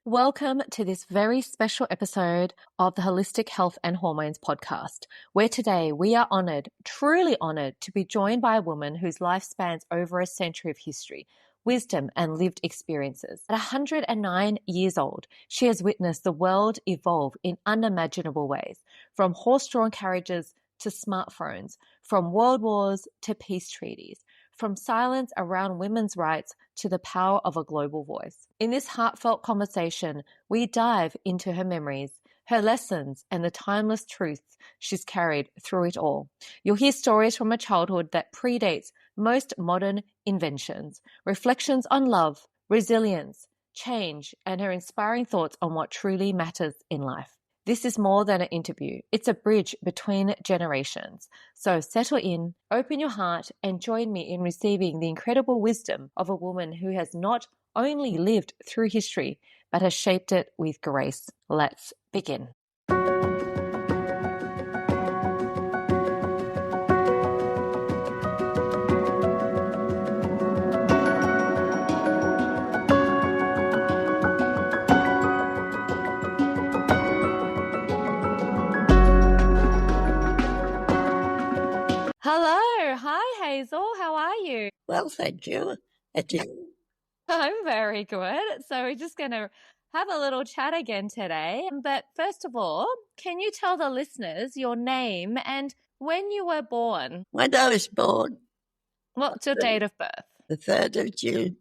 Welcome to this very special episode of the Holistic Health and Hormones podcast, where today we are honored, truly honored, to be joined by a woman whose life spans over a century of history, wisdom, and lived experiences. At 109 years old, she has witnessed the world evolve in unimaginable ways, from horse-drawn carriages to smartphones, from world wars to peace treaties, from silence around women's rights to the power of a global voice. In this heartfelt conversation, we dive into her memories, her lessons, and the timeless truths she's carried through it all. You'll hear stories from a childhood that predates most modern inventions, reflections on love, resilience, change, and her inspiring thoughts on what truly matters in life. This is more than an interview. It's a bridge between generations. So settle in, open your heart, and join me in receiving the incredible wisdom of a woman who has not only lived through history, but has shaped it with grace. Let's begin. Hello. Hi, Hazel. How are you? Well, thank you. I'm very good. So we're just going to have a little chat again today. But first of all, can you tell the listeners your name and when you were born? When I was born, What's your date of birth? the 3rd of June,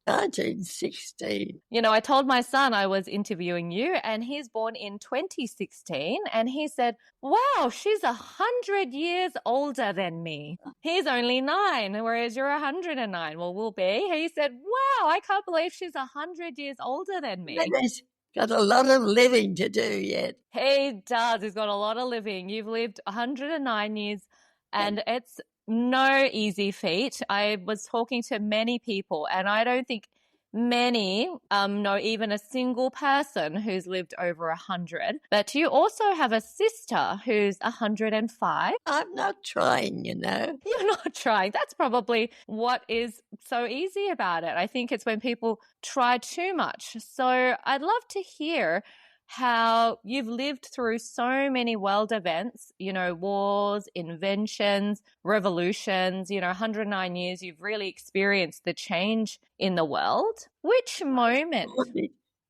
1916. You know, I told my son I was interviewing you, and he's born in 2016, and he said, wow, she's 100 years older than me. He's only 9, whereas you're 109. Well, we'll be. He said, wow, I can't believe she's 100 years older than me. He's got a lot of living to do yet. He does. He's got a lot of living. You've lived 109 years, and it's no easy feat. I was talking to many people, and I don't think many know even a single person who's lived over 100. But you also have a sister who's 105. I'm not trying, you know. You're not trying. That's probably what is so easy about it. I think it's when people try too much. So I'd love to hear how you've lived through so many world events, you know, wars, inventions, revolutions, 109 years, you've really experienced the change in the world. Which moment?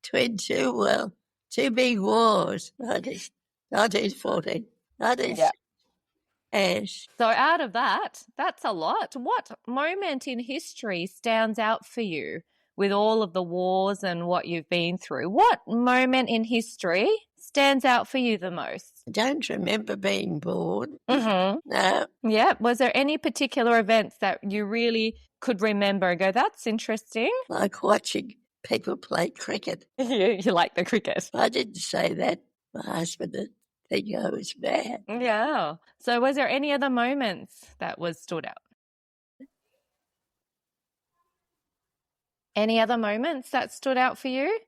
Between two big wars, 1914, 19... Yeah. Yes. So out of that, that's a lot. What moment in history stands out for you with all of the wars and what you've been through? What moment in history stands out for you the most? I don't remember being born. Mm-hmm. No. Yeah. Was there any particular events that you really could remember and go, that's interesting? Like watching people play cricket. You like the cricket. I didn't say that. My husband did think I was mad. Yeah. So was there any other moments that stood out? Any other moments that stood out for you?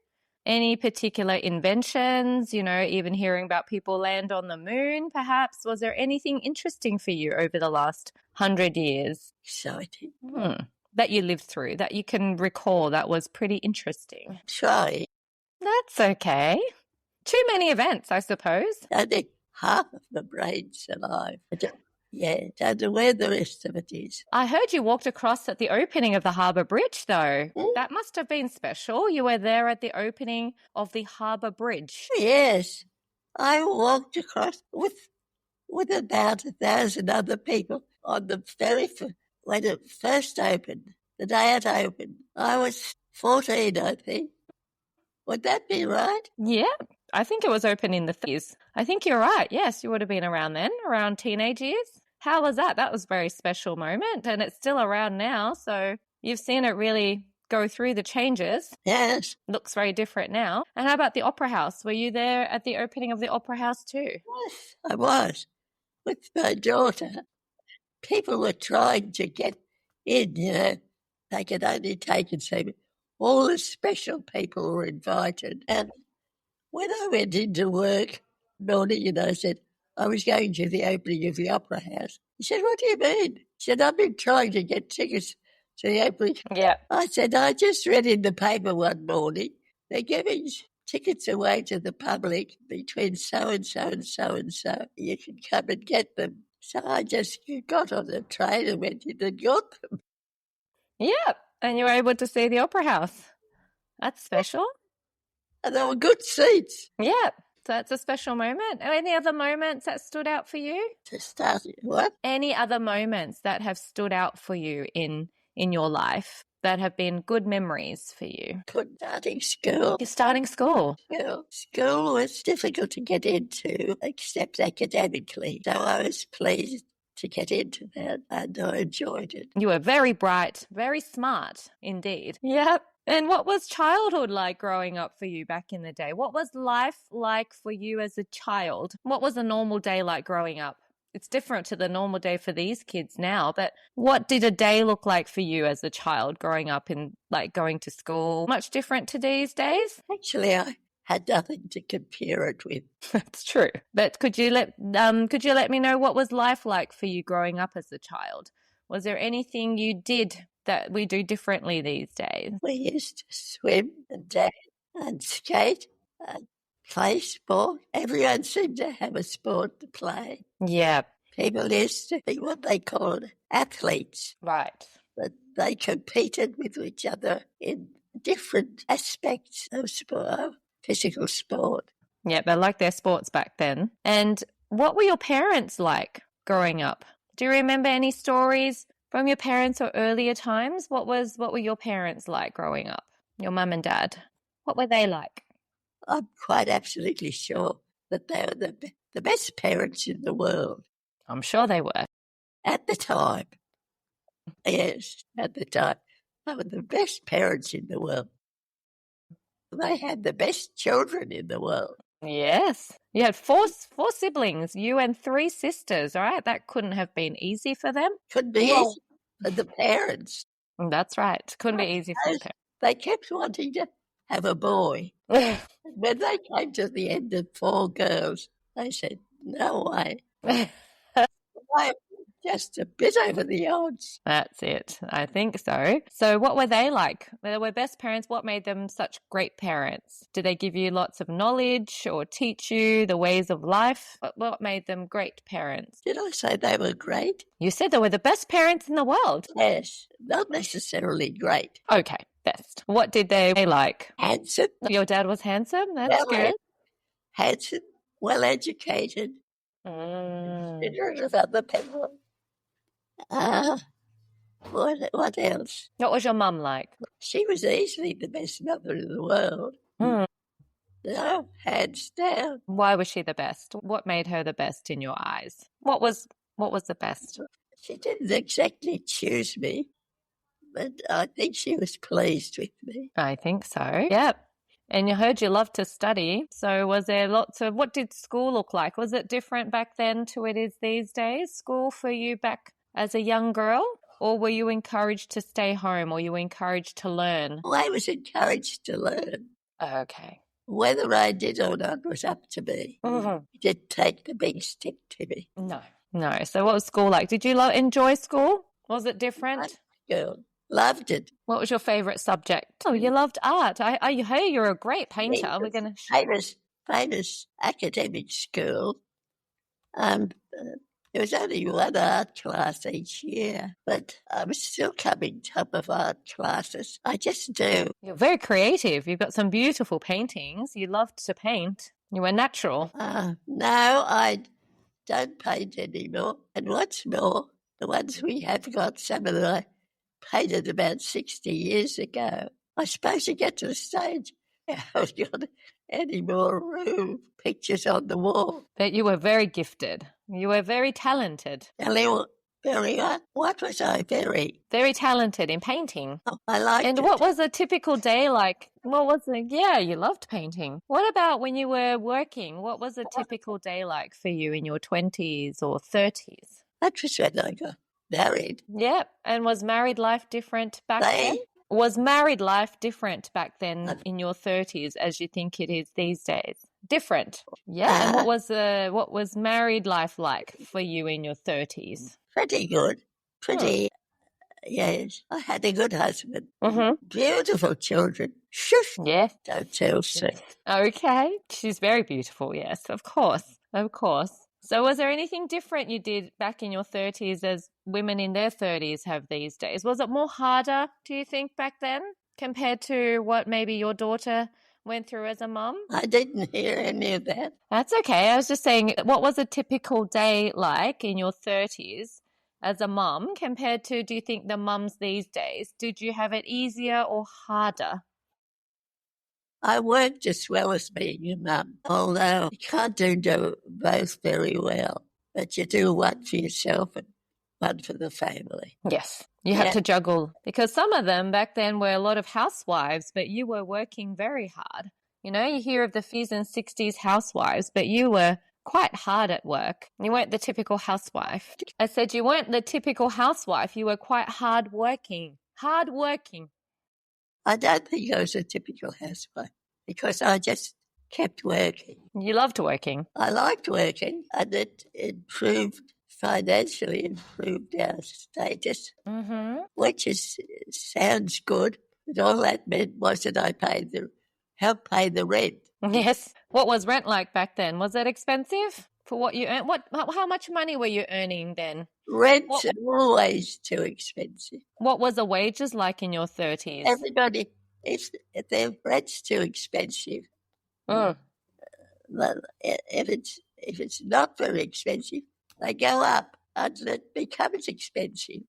Any particular inventions, even hearing about people land on the moon, perhaps? Was there anything interesting for you over the last 100 years? Exciting. That you lived through, that you can recall that was pretty interesting? Try. That's okay. Too many events, I suppose. I think half of the brain's alive. Don't know where the rest of it is. I heard you walked across at the opening of the Harbour Bridge, though. That must have been special. You were there at the opening of the Harbour Bridge. Yes. I walked across with about 1,000 other people on the ferry when it first opened, the day it opened. I was 14, I think. Would that be right? Yeah, I think it was open in the 30s. I think you're right. Yes, you would have been around then, around teenage years. How was that? That was a very special moment, and it's still around now. So you've seen it really go through the changes. Yes. Looks very different now. And how about the Opera House? Were you there at the opening of the Opera House too? Yes, I was with my daughter. People were trying to get in, They could only take and say all the special people were invited. And when I went into work morning and I said, I was going to the opening of the Opera House. He said, what do you mean? He said, I've been trying to get tickets to the opening. Yeah. I said, I just read in the paper one morning, they're giving tickets away to the public between so-and-so and so-and-so. You can come and get them. So I just got on the train and went in and got them. Yep. And you were able to see the Opera House. That's special. And they were good seats. Yep. So it's a special moment. Any other moments that stood out for you? To start what? Any other moments that have stood out for you in your life that have been good memories for you? Starting school. You're starting school. School was difficult to get into, except academically. So I was pleased to get into that, and I enjoyed it. You were very bright, very smart indeed. Yep. And what was childhood like growing up for you back in the day? What was life like for you as a child? What was a normal day like growing up? It's different to the normal day for these kids now, but what did a day look like for you as a child growing up in like going to school? Much different to these days? Actually, I had nothing to compare it with. That's true. But could you let me know what was life like for you growing up as a child? Was there anything you did that we do differently these days? We used to swim and dance and skate and play sport. Everyone seemed to have a sport to play. Yeah. People used to be what they called athletes. Right. But they competed with each other in different aspects of sport, physical sport. Yeah, they liked their sports back then. And what were your parents like growing up? Do you remember any stories from your parents or earlier times? What were your parents like growing up? Your mum and dad? What were they like? I'm quite absolutely sure that they were the best parents in the world. I'm sure they were. At the time. Yes, at the time. They were the best parents in the world. They had the best children in the world. Yes. You had four siblings, you and 3 sisters, right? That couldn't have been easy for them. Couldn't be easy for the parents. That's right. Couldn't be easy for the parents. They kept wanting to have a boy. When they came to the end of 4 girls, they said, no way. I'm just a bit over the odds. That's it. I think so. So what were they like? They were best parents. What made them such great parents? Did they give you lots of knowledge or teach you the ways of life? What made them great parents? Did I say they were great? You said they were the best parents in the world. Yes, not necessarily great. Okay, best. What did they like? Handsome. Your dad was handsome? That's good. Handsome, well-educated, considerate of other people. What else? What was your mum like? She was easily the best mother in the world. No, hands down. Why was she the best? What made her the best in your eyes? What was the best? She didn't exactly choose me, but I think she was pleased with me. I think so. Yep. And you heard you loved to study. So was there lots of, what did school look like? Was it different back then to it is these days? School for you back as a young girl? Or were you encouraged to stay home, or you were encouraged to learn? Well, I was encouraged to learn. Okay. Whether I did or not was up to me. It didn't take the big stick to me. No. So what was school like? Did you enjoy school? Was it different? Loved it. What was your favourite subject? Oh, you loved art. I hear you're a great painter. We're going to famous academic school. There was only 1 art class each year, but I'm still coming top of art classes. I just do. You're very creative. You've got some beautiful paintings. You loved to paint. You were natural. No, I don't paint anymore. And what's more, the ones we have got, some of them I painted about 60 years ago. I suppose you get to the stage, I haven't got any more room, pictures on the wall. But you were very gifted. You were very talented. What was I very? Very talented in painting. Oh, I liked it. And what was a typical day like? What was it? Yeah, you loved painting. What about when you were working? What was a typical day like for you in your 20s or 30s? That was when I got married. Yep. And was married life different back then? Was married life different back then in your 30s as you think it is these days? Different. Yeah. And what was married life like for you in your 30s? Pretty good. Pretty Yes, I had a good husband. Mm-hmm. Beautiful children. Shush, Yes. don't tell Sue. Okay. She's very beautiful. Yes, of course. Of course. So was there anything different you did back in your 30s as women in their 30s have these days? Was it more harder, do you think, back then compared to what maybe your daughter went through as a mum? I didn't hear any of that. That's okay. I was just saying, what was a typical day like in your 30s as a mum compared to, do you think, the mums these days? Did you have it easier or harder? I worked as well as being a mum, although you can't do both very well. But you do one for yourself and one for the family. Yes. You had to juggle because some of them back then were a lot of housewives, but you were working very hard. You know, you hear of the 50s and 60s housewives, but you were quite hard at work. You weren't the typical housewife. I said you weren't the typical housewife. You were quite hard working. Hard working. I don't think I was a typical housewife because I just kept working. You loved working. I liked working and it financially improved our status, which sounds good, but all that meant was that I helped pay the rent. Yes. What was rent like back then? Was it expensive for what you earned? How much money were you earning then? Rent's always too expensive. What was the wages like in your 30s? Everybody, if their rent's too expensive, well, if it's not very expensive, they go up until it becomes expensive.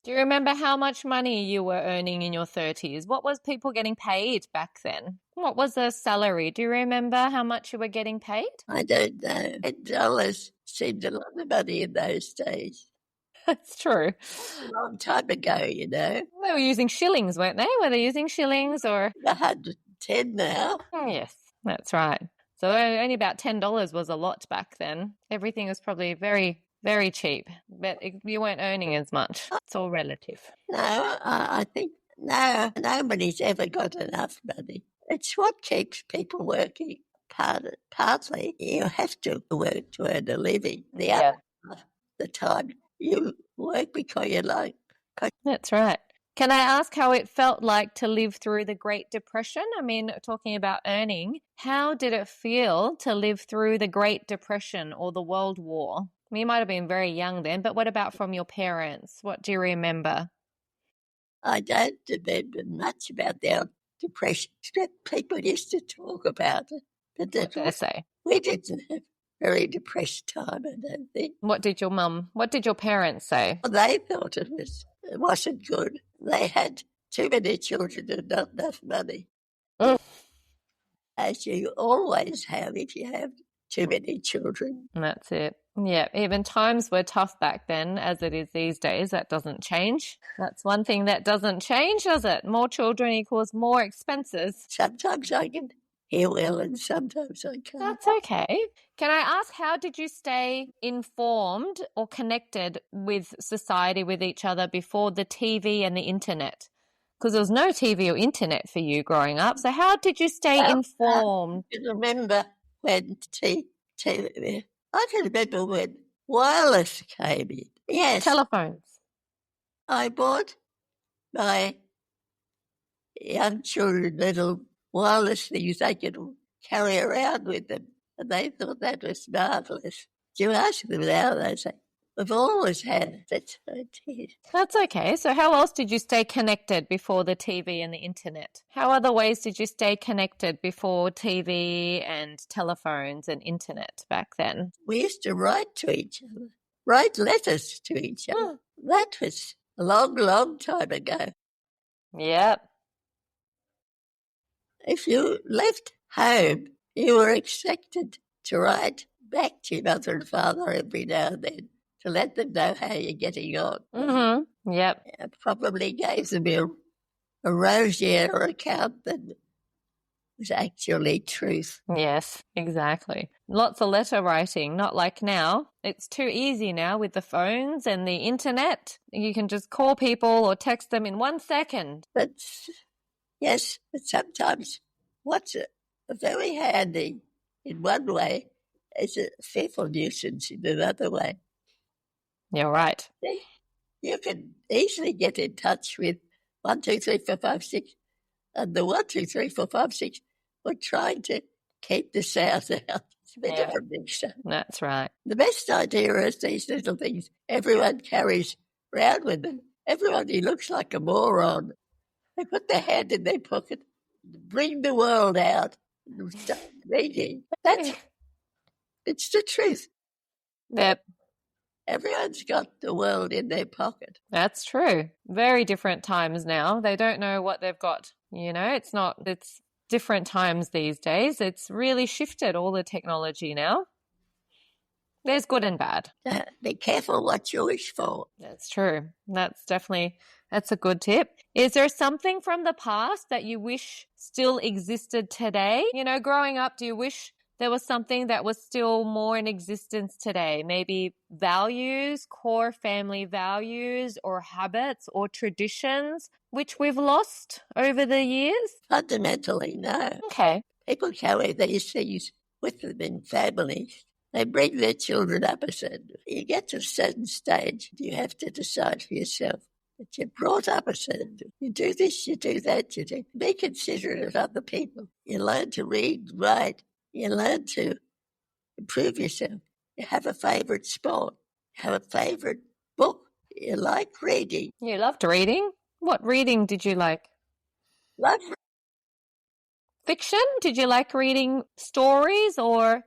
Do you remember how much money you were earning in your 30s? What was people getting paid back then? What was the salary? Do you remember how much you were getting paid? I don't know. $10 seemed a lot of money in those days. That's true. A long time ago, you know. They were using shillings, weren't they? Were they using shillings or? 110 now. Yes, that's right. So only about $10 was a lot back then. Everything was probably very, very cheap, but you weren't earning as much. It's all relative. No, I think nobody's ever got enough money. It's what keeps people working. Partly, you have to work to earn a living. The other half the time, you work because you like. That's right. Can I ask how it felt like to live through the Great Depression? I mean, talking about earning, how did it feel to live through the Great Depression or the World War? I mean, you might have been very young then, but what about from your parents? What do you remember? I don't remember much about the depression. People used to talk about it. But what did they say? We didn't have a very depressed time, I don't think. What did your parents say? Well, they thought it wasn't good. They had too many children and not enough money. As you always have if you have too many children. That's it. Yeah, even times were tough back then as it is these days. That doesn't change. That's one thing that doesn't change, does it? More children equals more expenses. Sometimes I can hear well and sometimes I can't. That's okay. Can I ask, how did you stay informed or connected with society, with each other before the TV and the internet? Because there was no TV or internet for you growing up. So how did you stay informed? I remember when I can remember when wireless came in. Yes. Telephones. I bought my young children little wireless things they could carry around with them, and they thought that was marvellous. You ask them now, they say, we've always had it. That's okay. So how else did you stay connected before the TV and the internet? How other ways did you stay connected before TV and telephones and internet back then? We used to write to each other, write letters to each other. That was a long, long time ago. Yep. If you left home, you were expected to write back to your mother and father every now and then to let them know how you're getting on. Mm-hmm. Yep. It probably gave them a rosier account than was actually truth. Yes, exactly. Lots of letter writing, not like now. It's too easy now with the phones and the internet. You can just call people or text them in 1 second. But yes, but sometimes what's very handy in one way is a fearful nuisance in another way. You're right. You can easily get in touch with 1, 2, 3, 4, 5, 6, and the 1, 2, 3, 4, 5, 6 were trying to keep the sound out. It's a bit of a mixture. That's right. The best idea is these little things everyone carries round with them. Everybody looks like a moron. They put their hand in their pocket, bring the world out, and start reading. It's the truth. Yep. Everyone's got the world in their pocket. That's true. Very different times now. They don't know what they've got. It's different times these days. It's really shifted, all the technology now. There's good and bad. Be careful what you wish for. That's true. That's a good tip. Is there something from the past that you wish still existed today? Growing up, do you wish there was something that was still more in existence today? Maybe values, core family values or habits or traditions, which we've lost over the years? Fundamentally, no. Okay. People carry these things with them in families. They bring their children up a certain. You get to a certain stage, you have to decide for yourself that you're brought up a certain. You do this, you do that, you do. Be considerate of other people. You learn to read, write. You learn to improve yourself. You have a favourite sport. You have a favourite book. You like reading. You loved reading? What reading did you like? Love fiction? Did you like reading stories or,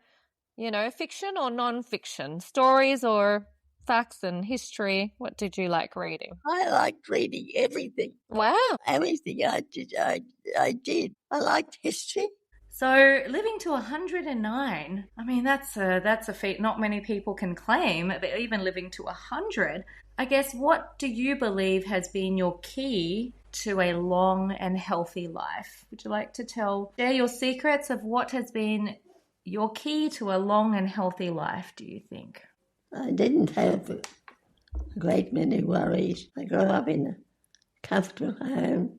fiction or non-fiction? Stories or facts and history? What did you like reading? I liked reading everything. Wow. Everything I did. I liked history. So living to 109, I mean, that's a feat not many people can claim, but even living to 100, I guess, what do you believe has been your key to a long and healthy life? Would you like to share your secrets of what has been your key to a long and healthy life, do you think? I didn't have a great many worries. I grew up in a comfortable home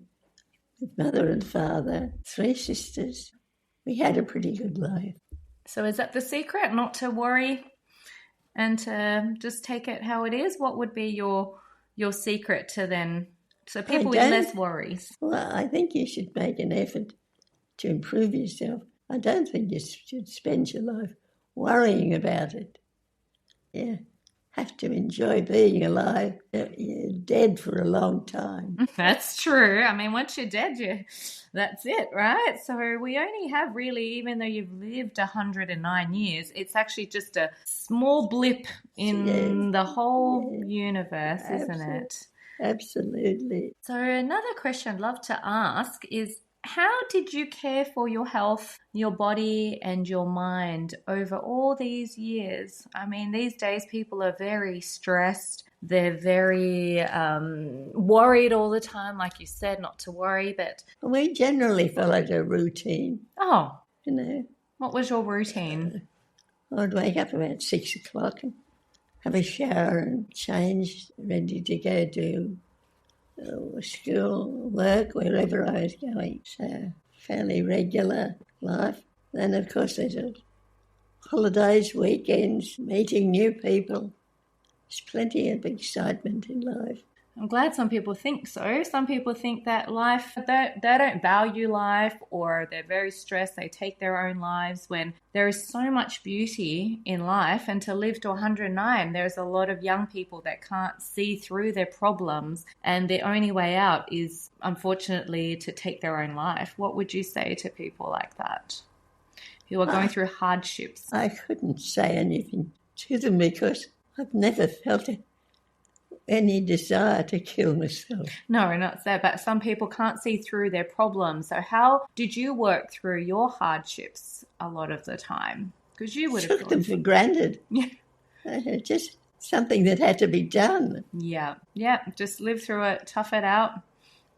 with mother and father, 3 sisters. We had a pretty good life. So is that the secret, not to worry and to just take it how it is? What would be your secret to then, so people with less worries? Well, I think you should make an effort to improve yourself. I don't think you should spend your life worrying about it. You have to enjoy being alive. You're dead for a long time. That's true. I mean, once you're dead, that's it, right? So we only have really, even though you've lived 109 years, it's actually just a small blip in the whole universe, isn't it? Absolutely. So another question I'd love to ask is, how did you care for your health, your body, and your mind over all these years? I mean, these days people are very stressed. They're very worried all the time, like you said, not to worry. But we generally followed a routine. Oh. What was your routine? I'd wake up about 6 o'clock and have a shower and change, ready to go to school, work, wherever I was going. So fairly regular life. Then, of course, there's holidays, weekends, meeting new people. There's plenty of excitement in life. I'm glad some people think so. Some people think that life, they don't value life, or they're very stressed, they take their own lives, when there is so much beauty in life. And to live to 109, there's a lot of young people that can't see through their problems, and the only way out is, unfortunately, to take their own life. What would you say to people like that, who are going through hardships? I couldn't say anything to them because I've never felt any desire to kill myself. No, not that, but some people can't see through their problems. So how did you work through your hardships a lot of the time? Because you would have took them for granted. Yeah. Just something that had to be done. Yeah, just live through it, tough it out.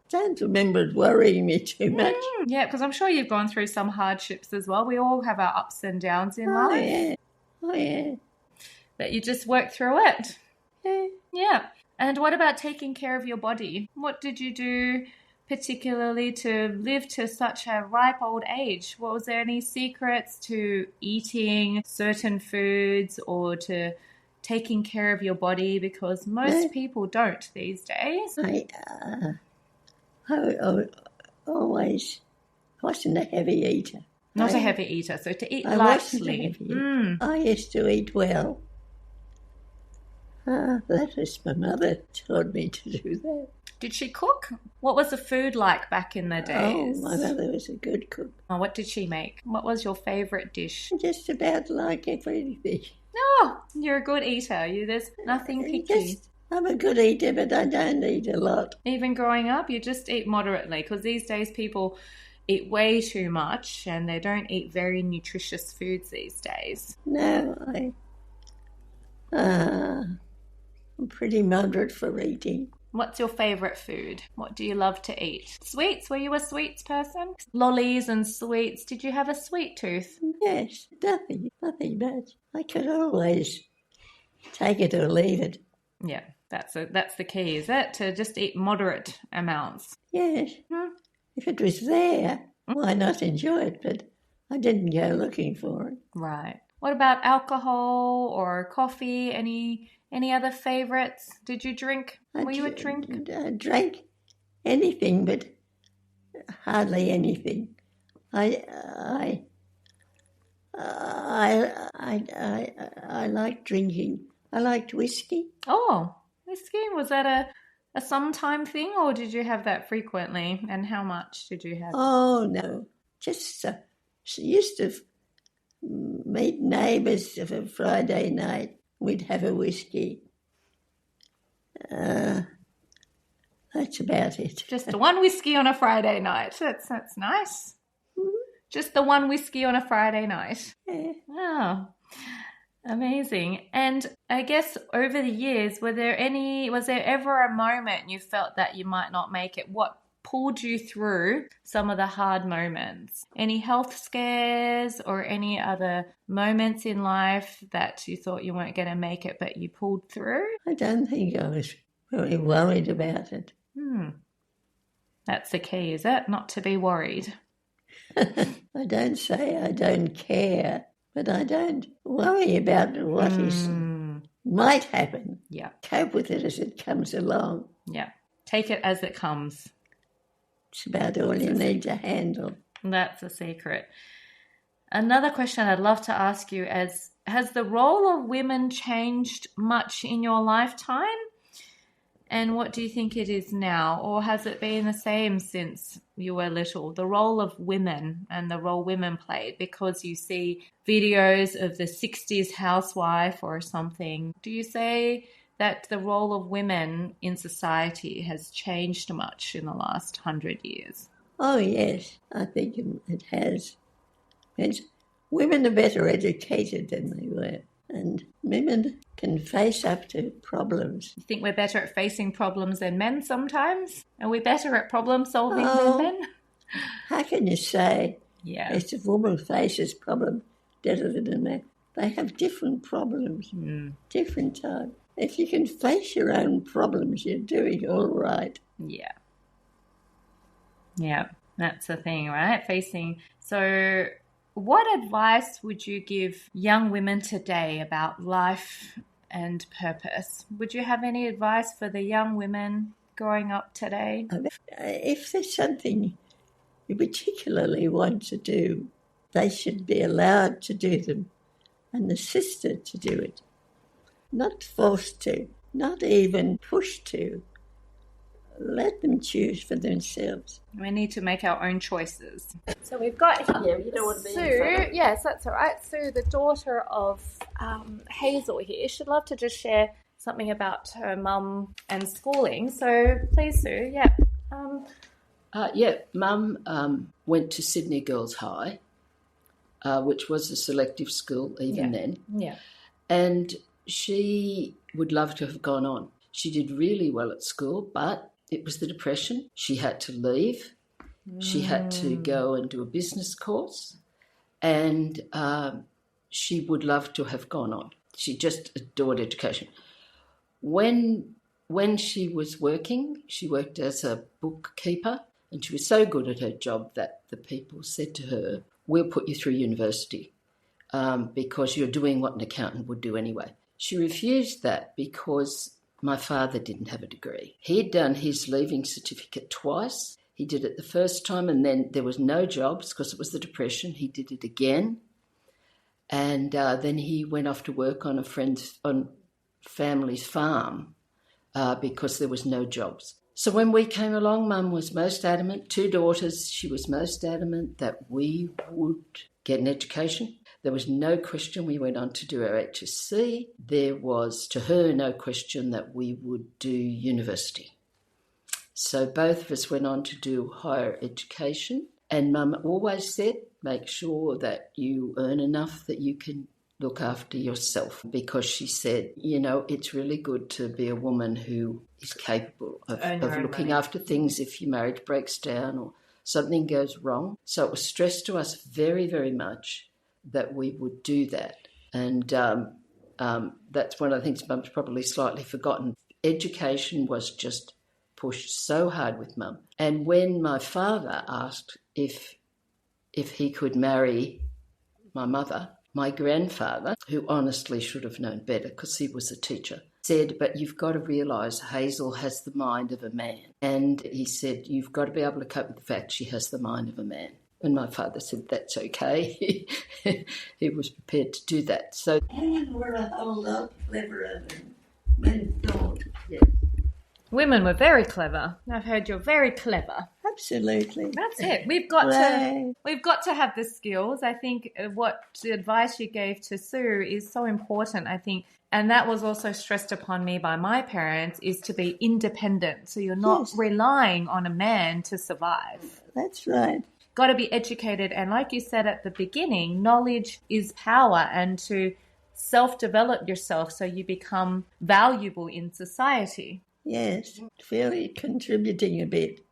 Don't remember it worrying me too much. Yeah, because I'm sure you've gone through some hardships as well. We all have our ups and downs in life. Oh, yeah. But you just work through it. Yeah. Yeah. And what about taking care of your body? What did you do particularly to live to such a ripe old age? Was there any secrets to eating certain foods, or to taking care of your body? Because most people don't these days. I always wasn't a heavy eater. Not a heavy eater, so to eat I lightly. wasn't a heavy eater. I used to eat well. That was my mother taught me to do that. Did she cook? What was the food like back in the days? Oh, my mother was a good cook. Oh, what did she make? What was your favourite dish? Just about like everything. Oh, you're a good eater. There's nothing picky. I'm a good eater, but I don't eat a lot. Even growing up, you just eat moderately, because these days people eat way too much and they don't eat very nutritious foods these days. No, I'm pretty moderate for eating. What's your favourite food? What do you love to eat? Sweets? Were you a sweets person? Lollies and sweets. Did you have a sweet tooth? Yes, nothing much. I could always take it or leave it. Yeah, that's the key, is it? To just eat moderate amounts. Yes. If it was there, why not enjoy it? But I didn't go looking for it. Right. What about alcohol or coffee? Any other favourites? Did you drink? Were you a drinker? I drank anything, but hardly anything. I like drinking. I liked whiskey. Oh, whiskey. Was that a sometime thing, or did you have that frequently? And how much did you have? Oh, no. Just used to meet neighbours for Friday night. We'd have a whiskey. That's about it. Just the one whiskey on a Friday night. That's nice. Mm-hmm. Just the one whiskey on a Friday night. Yeah. Oh, amazing. And I guess over the years, was there ever a moment you felt that you might not make it? What pulled you through some of the hard moments? Any health scares or any other moments in life that you thought you weren't going to make it, but you pulled through? I don't think I was very worried about it. That's the key, is it? Not to be worried. I don't say I don't care, but I don't worry about what might happen. Yeah. Cope with it as it comes along. Yeah. Take it as it comes. It's about all you need to handle. That's a secret. Another question I'd love to ask you is, has the role of women changed much in your lifetime? And what do you think it is now? Or has it been the same since you were little? The role of women and the role women played, because you see videos of the 60s housewife or something. Do you say that the role of women in society has changed much in the last 100 years? Oh, yes, I think it has. Women are better educated than they were, and women can face up to problems. You think we're better at facing problems than men sometimes? Are we better at problem solving than men? How can you say? Yeah. If a woman faces problems better than a man, they have different problems, different types. If you can face your own problems, you're doing all right. Yeah. Yeah, that's the thing, right? So what advice would you give young women today about life and purpose? Would you have any advice for the young women growing up today? If there's something you particularly want to do, they should be allowed to do them and assisted to do it. Not forced to, not even pushed to. Let them choose for themselves. We need to make our own choices. So we've got here you don't want to be Sue. Yes, that's all right. Sue, the daughter of Hazel here. She'd love to just share something about her mum and schooling. So please, Sue. Yeah. Mum went to Sydney Girls High, which was a selective school even then. Yeah. And she would love to have gone on. She did really well at school, but it was the Depression. She had to leave. She had to go and do a business course, and she would love to have gone on. She just adored education. When she was working, she worked as a bookkeeper, and she was so good at her job that the people said to her, "We'll put you through university because you're doing what an accountant would do anyway." She refused that because my father didn't have a degree. He'd done his leaving certificate twice. He did it the first time and then there was no jobs because it was the Depression. He did it again. And then he went off to work on family's farm because there was no jobs. So when we came along, Mum was most adamant, 2 daughters, she was most adamant that we would get an education. There was no question we went on to do our HSC. There was, to her, no question that we would do university. So both of us went on to do higher education. And Mum always said, make sure that you earn enough that you can look after yourself, because she said, you know, it's really good to be a woman who is capable of looking after things if your marriage breaks down or something goes wrong. So it was stressed to us very, very much that we would do that. And that's one of the things Mum's probably slightly forgotten. Education was just pushed so hard with Mum. And when my father asked if he could marry my mother, my grandfather, who honestly should have known better because he was a teacher, said, but you've got to realise Hazel has the mind of a man. And he said, you've got to be able to cope with the fact she has the mind of a man. And my father said, that's okay. He was prepared to do that. So women were a whole lot cleverer than men thought. yeah. Women were very clever. I've heard you're very clever. Absolutely. That's it. We've got to have the skills. I think what the advice you gave to Sue is so important, I think. And that was also stressed upon me by my parents, is to be independent. So you're not relying on a man to survive. That's right. Got to be educated. And like you said at the beginning, knowledge is power, and to self-develop yourself so you become valuable in society. Yes, really contributing a bit.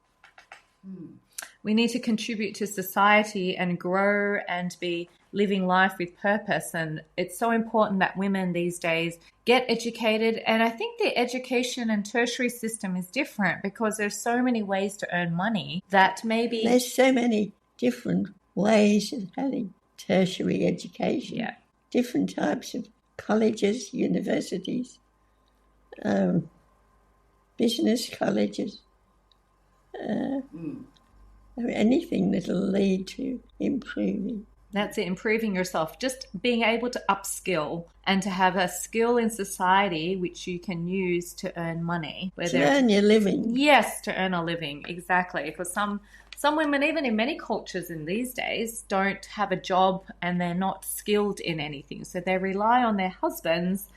We need to contribute to society and grow and be living life with purpose. And it's so important that women these days get educated. And I think the education and tertiary system is different because there's so many ways to earn money that maybe... There's so many different ways of having tertiary education. Yeah. Different types of colleges, universities, business colleges, anything that'll lead to improving. That's it, improving yourself. Just being able to upskill and to have a skill in society which you can use to earn money. To earn your living. Yes, to earn a living, exactly. Because some women, even in many cultures in these days, don't have a job and they're not skilled in anything. So they rely on their husbands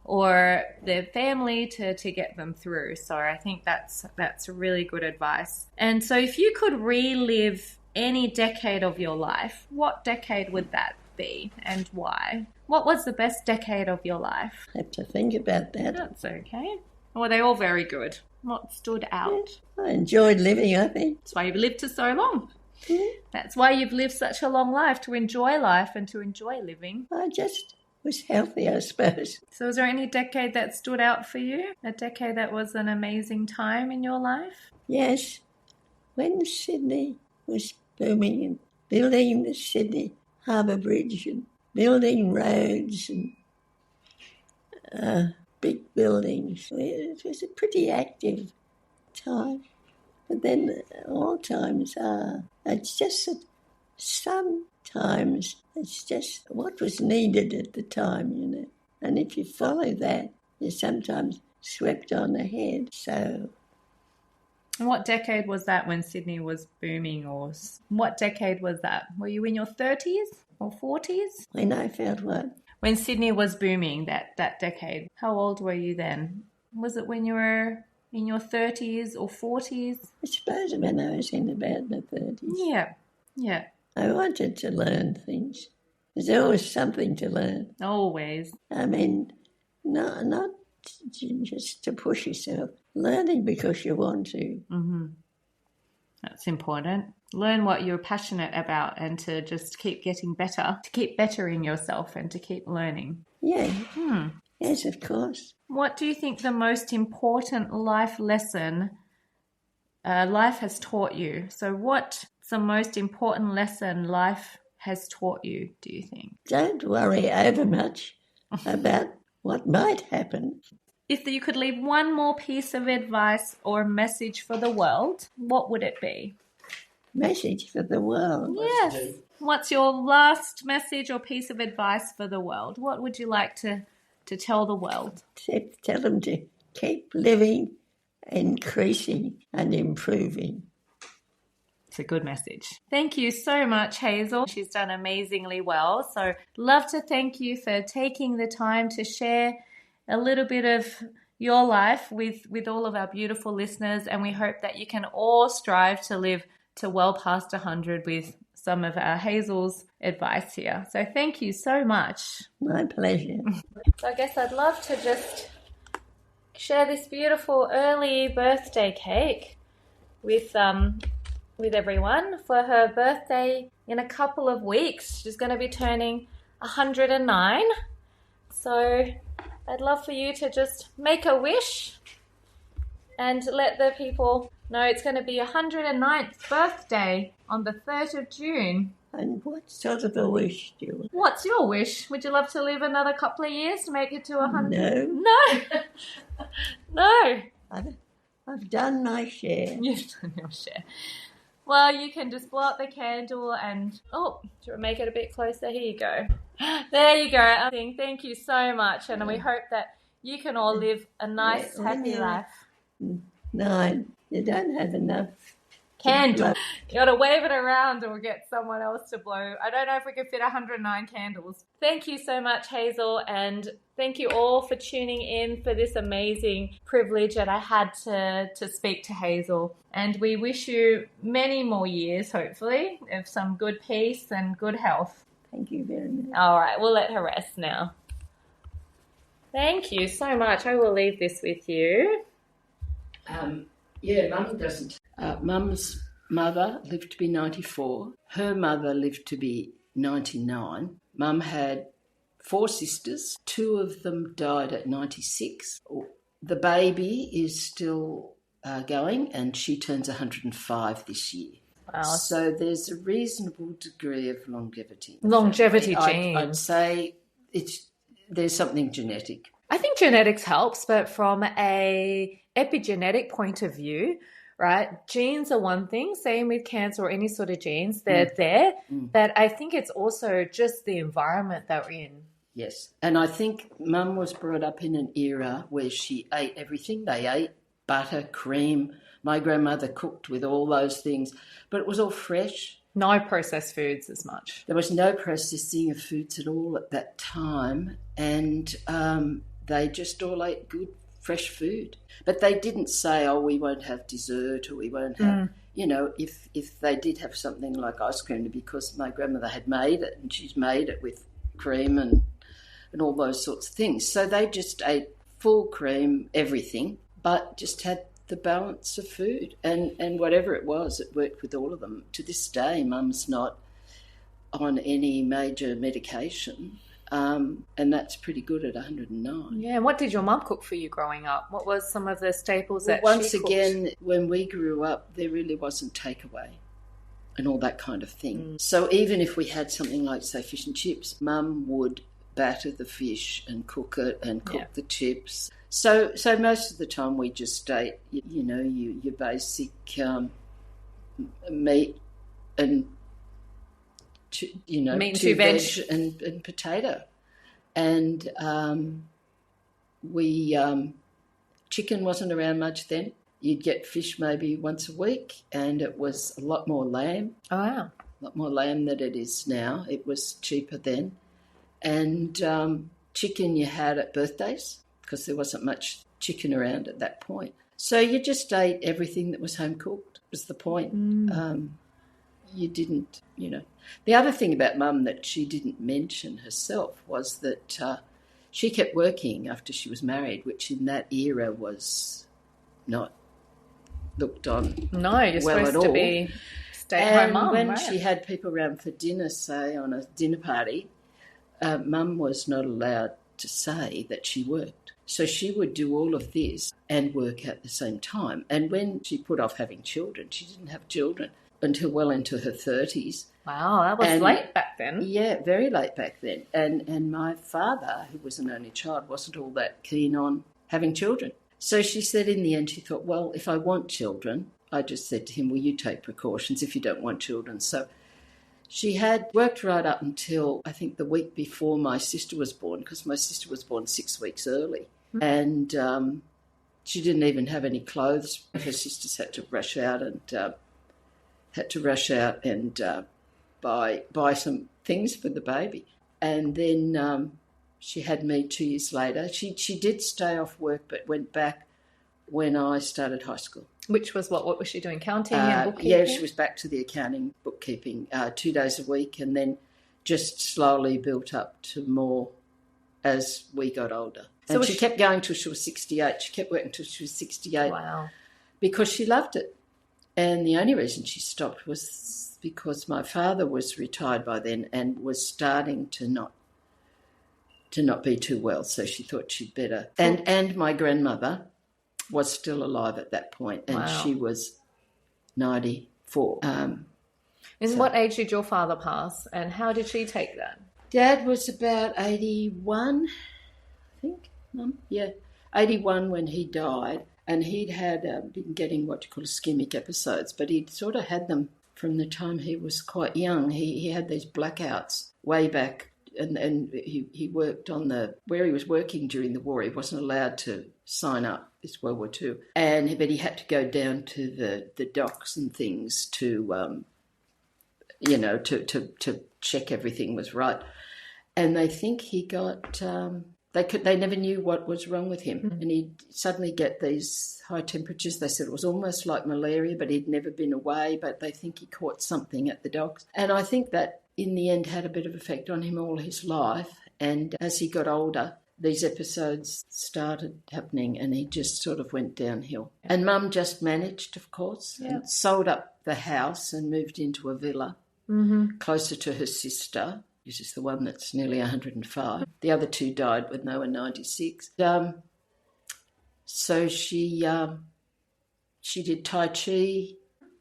or their family to get them through. So I think that's really good advice. And so if you could relive any decade of your life, what decade would that be and why? What was the best decade of your life? I have to think about that. That's okay. Well, they're all very good. What stood out? Yeah, I enjoyed living, I think. That's why you've lived for so long. Mm-hmm. That's why you've lived such a long life, to enjoy life and to enjoy living. I just was healthy, I suppose. So is there any decade that stood out for you? A decade that was an amazing time in your life? Yes. When Sydney was booming and building the Sydney Harbour Bridge and building roads and big buildings. It was a pretty active time. But then all times are. It's just that sometimes it's just what was needed at the time, you know. And if you follow that, you're sometimes swept on ahead. So... And what decade was that when Sydney was booming? Or what decade was that? Were you in your 30s or 40s? When I felt what? When Sydney was booming, that decade. How old were you then? Was it when you were in your 30s or 40s? I suppose when I was in about my 30s. Yeah. I wanted to learn things. There's always something to learn. Always. I mean, not just to push yourself. Learning because you want to. Mm-hmm. That's important. Learn what you're passionate about and to just keep getting better, to keep bettering yourself and to keep learning. Yeah. Yes, of course. What do you think the most important life lesson life has taught you? So what's the most important lesson life has taught you, do you think? Don't worry over much about What might happen? If you could leave one more piece of advice or message for the world, what would it be? Message for the world. Yes. What's your last message or piece of advice for the world? What would you like to tell the world? Tell them to keep living, increasing and improving. It's a good message. Thank you so much, Hazel. She's done amazingly well. So love to thank you for taking the time to share a little bit of your life with all of our beautiful listeners. And we hope that you can all strive to live to well past 100 with some of our Hazel's advice here. So thank you so much. My pleasure. So I guess I'd love to just share this beautiful early birthday cake with everyone for her birthday in a couple of weeks. She's going to be turning 109. So I'd love for you to just make a wish and let the people know it's going to be 109th birthday on the 3rd of June. And what sort of a wish do you want? What's your wish? Would you love to live another couple of years to make it to 100? No. No. I've done my share. You've done your share. Well, you can just blow out the candle and, do you want to make it a bit closer? Here you go. There you go. Thank you so much. And we hope that you can all live a nice, happy life. 9. You don't have enough. Candle. You got to wave it around or get someone else to blow. I don't know if we can fit 109 candles. Thank you so much, Hazel, and thank you all for tuning in for this amazing privilege that I had to speak to Hazel. And we wish you many more years, hopefully, of some good peace and good health. Thank you very much. All right, we'll let her rest now. Thank you so much. I will leave this with you. Mum doesn't. Mum's mother lived to be 94. Her mother lived to be 99. Mum had 4 sisters. 2 of them died at 96. The baby is still going, and she turns 105 this year. Wow. So there's a reasonable degree of longevity. Longevity genes. I'd say there's something genetic. I think genetics helps, but from a epigenetic point of view, right, genes are one thing, same with cancer or any sort of genes, they're there, but I think it's also just the environment that we're in. Yes, and I think Mum was brought up in an era where she ate everything. They ate butter, cream. My grandmother cooked with all those things, but it was all fresh. No processed foods as much. There was no processing of foods at all at that time, and they just all ate good, fresh food. But they didn't say, oh, we won't have dessert or we won't have, you know, if they did have something like ice cream, because my grandmother had made it and she's made it with cream and all those sorts of things. So they just ate full cream, everything, but just had the balance of food. And whatever it was, it worked with all of them. To this day, Mum's not on any major medication. And that's pretty good at 109. Yeah, and what did your mum cook for you growing up? What was some of the staples that once she cooked? again, when we grew up, there really wasn't takeaway and all that kind of thing. So even if we had something like, say, fish and chips, Mum would batter the fish and cook it and cook the chips. So most of the time we just ate, you know, your basic meat and meat and two veg and potato, and chicken wasn't around much then. You'd get fish maybe once a week, and it was a lot more lamb. Oh, wow. A lot more lamb than it is now. It was cheaper then, and chicken you had at birthdays because there wasn't much chicken around at that point. So you just ate everything that was home cooked. Was the point. You didn't, you know. The other thing about Mum that she didn't mention herself was that she kept working after she was married, which in that era was not looked on No, you're well supposed at to all. be stay-at-home mum, when right? she had people around for dinner, say on a dinner party, Mum was not allowed to say that she worked. So she would do all of this and work at the same time. And when she put off having children, she didn't have children. until well into her 30s. Wow, that was late back then. Yeah, very late back then. And my father, who was an only child, wasn't all that keen on having children. So she said in the end, she thought, well, if I want children, I just said to him, well, you take precautions if you don't want children. So she had worked right up until, I think, the week before my sister was born, because my sister was born 6 weeks early. Mm-hmm. And she didn't even have any clothes. Her sisters had to rush out and buy some things for the baby. And then she had me 2 years later. She did stay off work but went back when I started high school. Which was what? What was she doing? Counting and bookkeeping? Yeah, she was back to the accounting, bookkeeping, 2 days a week, and then just slowly built up to more as we got older. And she kept going till she was 68. She kept working till she was 68. Wow. Because she loved it. And the only reason she stopped was because my father was retired by then and was starting to not be too well. So she thought she'd better. And my grandmother was still alive at that point, and she was 94. What age did your father pass, and how did she take that? Dad was about 81, I think. Mum? Yeah, 81 when he died, and he'd had been getting what you call ischemic episodes, but he'd sort of had them from the time he was quite young. He had these blackouts way back, and he worked on where he was working during the war. He wasn't allowed to sign up. It's World War II, but he had to go down to the docks and things to check everything was right. And they think he got. They never knew what was wrong with him, and he'd suddenly get these high temperatures. They said it was almost like malaria, but he'd never been away. But they think he caught something at the docks, and I think that in the end had a bit of effect on him all his life. And as he got older, these episodes started happening, and he just sort of went downhill. And Mum just managed, of course, and sold up the house and moved into a villa closer to her sister. This is the one that's nearly 105. The other two died when they were 96. So she did Tai Chi.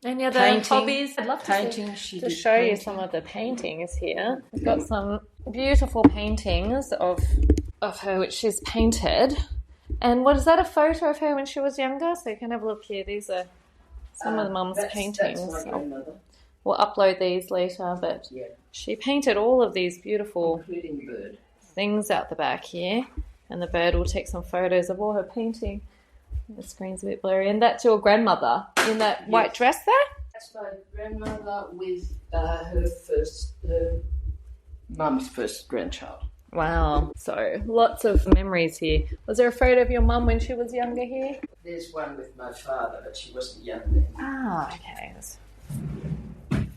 Any other hobbies? I'd love to show you some of the paintings here. We've got some beautiful paintings of her which she's painted. And what is that, a photo of her when she was younger? So you can have a look here. These are some of the mum's paintings. That's my grandmother. We'll upload these later, but she painted all of these beautiful including the bird things out the back here, and the bird will take some photos of all her painting. The screen's a bit blurry. And that's your grandmother in that white dress there? That's my grandmother with her mum's first grandchild. Wow. So lots of memories here. Was there a photo of your mum when she was younger here? There's one with my father, but she wasn't young then. Ah, okay.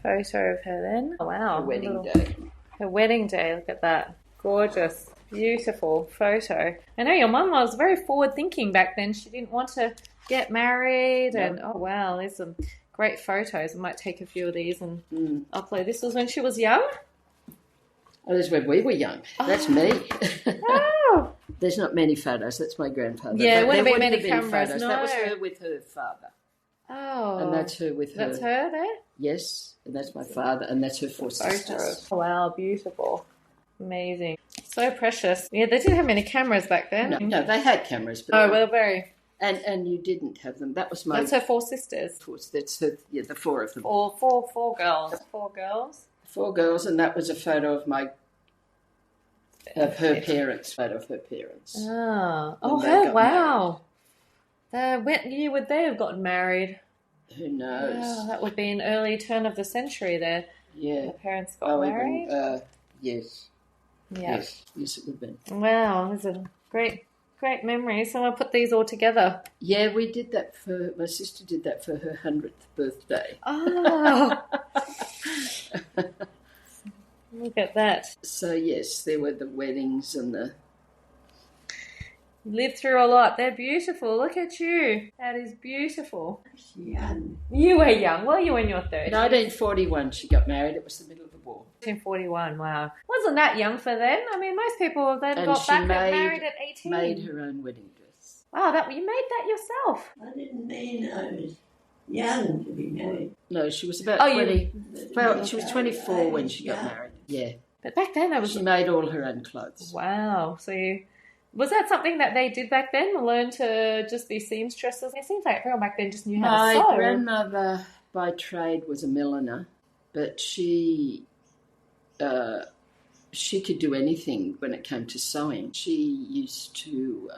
Photo of her then. Oh, wow. Her wedding day. Her wedding day. Look at that. Gorgeous, beautiful photo. I know your mum was very forward thinking back then. She didn't want to get married. And oh, wow, there's some great photos. I might take a few of these and upload. This was when she was young? Oh, that's when we were young. That's me. Oh. There's not many photos. That's my grandfather. Yeah, there wouldn't be many cameras. Photos. No. That was her with her father. Oh. And that's her with her. That's her there? Yes, and that's my father, and that's her four sisters. Oh, wow, beautiful. Amazing. So precious. Yeah, they didn't have many cameras back then. No, they had cameras. But well, very. And you didn't have them. That was my... That's her four sisters. That's her, the four of them. Four girls. Four girls. Four girls, and that was a photo of her parents. Photo of her parents. Ah. Oh, wow. When year would they have gotten married? Who knows? Wow, that would be an early turn of the century there. Yeah. The parents got married? Yes. Yeah. Yes, it would have been. Wow, these are great memories. So I'll put these all together. Yeah, we did that my sister did that for her 100th birthday. Oh. Look at that. So, yes, there were the weddings and the... Lived through a lot. They're beautiful. Look at you. That is beautiful. Young. You were young. Well, you were in your 30s. 1941 she got married. It was the middle of the war. 1941, wow. Wasn't that young for then? I mean, most people then got back and married at 18. Made her own wedding dress. Wow, you made that yourself? I didn't mean those. young to be married. No, she was about Oh, 20. Well, she was 24 when she got married. Yeah. But back then, that was... She made all her own clothes. Wow. So was that something that they did back then, learn to just be seamstresses? It seems like everyone back then just knew how to sew. My grandmother by trade was a milliner, but she could do anything when it came to sewing. She used to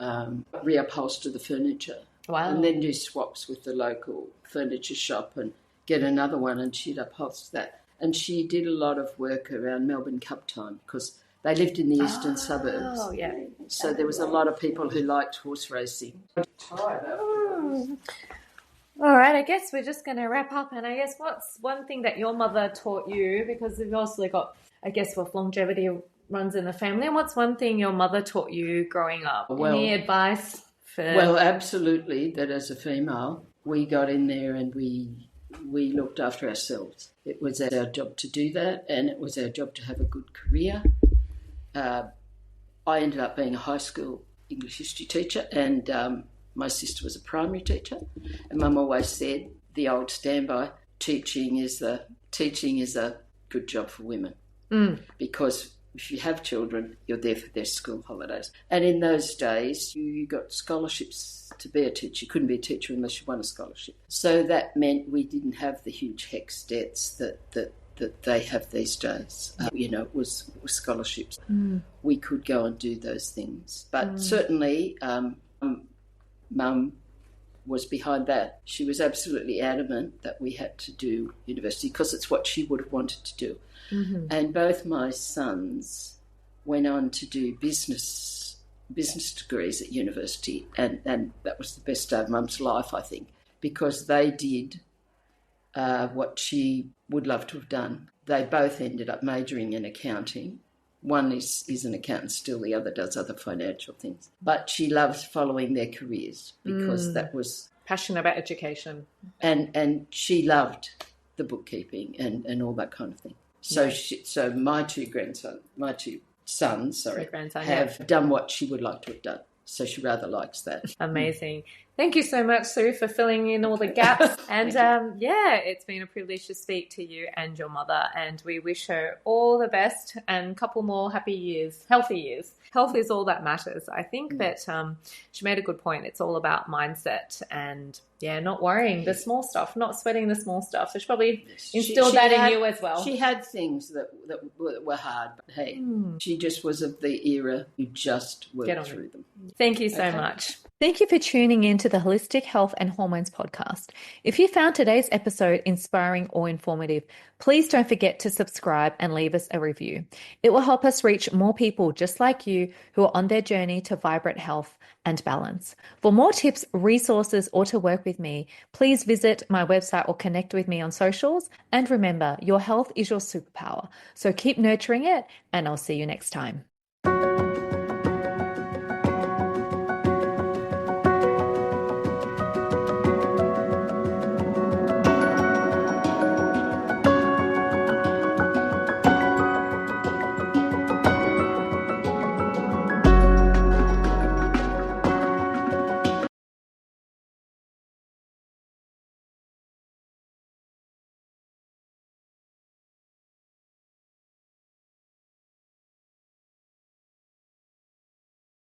reupholster the furniture. Wow. And then do swaps with the local furniture shop and get another one, and she'd upholster that. And she did a lot of work around Melbourne Cup time because they lived in the eastern suburbs. Oh, yeah. So there was a lot of people who liked horse racing. All right, I guess we're just going to wrap up. And I guess what's one thing that your mother taught you, because you've also got, I guess, what longevity runs in the family, and what's one thing your mother taught you growing up? Well, any advice? Well, absolutely, that as a female, we got in there and we looked after ourselves. It was our job to do that, and it was our job to have a good career. I ended up being a high school English history teacher, and my sister was a primary teacher. And Mum always said, the old standby, teaching is a good job for women. Because if you have children, you're there for their school holidays. And in those days, you got scholarships to be a teacher. You couldn't be a teacher unless you won a scholarship. So that meant we didn't have the huge HECS debts that they have these days. It was scholarships. We could go and do those things. But certainly, Mum was behind that. She was absolutely adamant that we had to do university because it's what she would have wanted to do. Mm-hmm. And both my sons went on to do business degrees at university, and that was the best day of Mum's life, I think, because they did what she would love to have done. They both ended up majoring in accounting. One is an accountant still, the other does other financial things. But she loves following their careers because that was... passionate about education. And she loved the bookkeeping and all that kind of thing. So so my two sons have done what she would like to have done. So she rather likes that. Amazing. Thank you so much, Sue, for filling in all the gaps. And it's been a privilege to speak to you and your mother. And we wish her all the best and a couple more happy years, healthy years. Health is all that matters. I think that she made a good point. It's all about mindset and, not worrying the small stuff, not sweating the small stuff. So she probably instilled that in you as well. She had things that were hard, but hey, she just was of the era you just worked through them. Thank you so much. Thank you for tuning in to the Holistic Health and Hormones podcast. If you found today's episode inspiring or informative, please don't forget to subscribe and leave us a review. It will help us reach more people just like you who are on their journey to vibrant health and balance. For more tips, resources, or to work with me, please visit my website or connect with me on socials. And remember, your health is your superpower. So keep nurturing it, and I'll see you next time.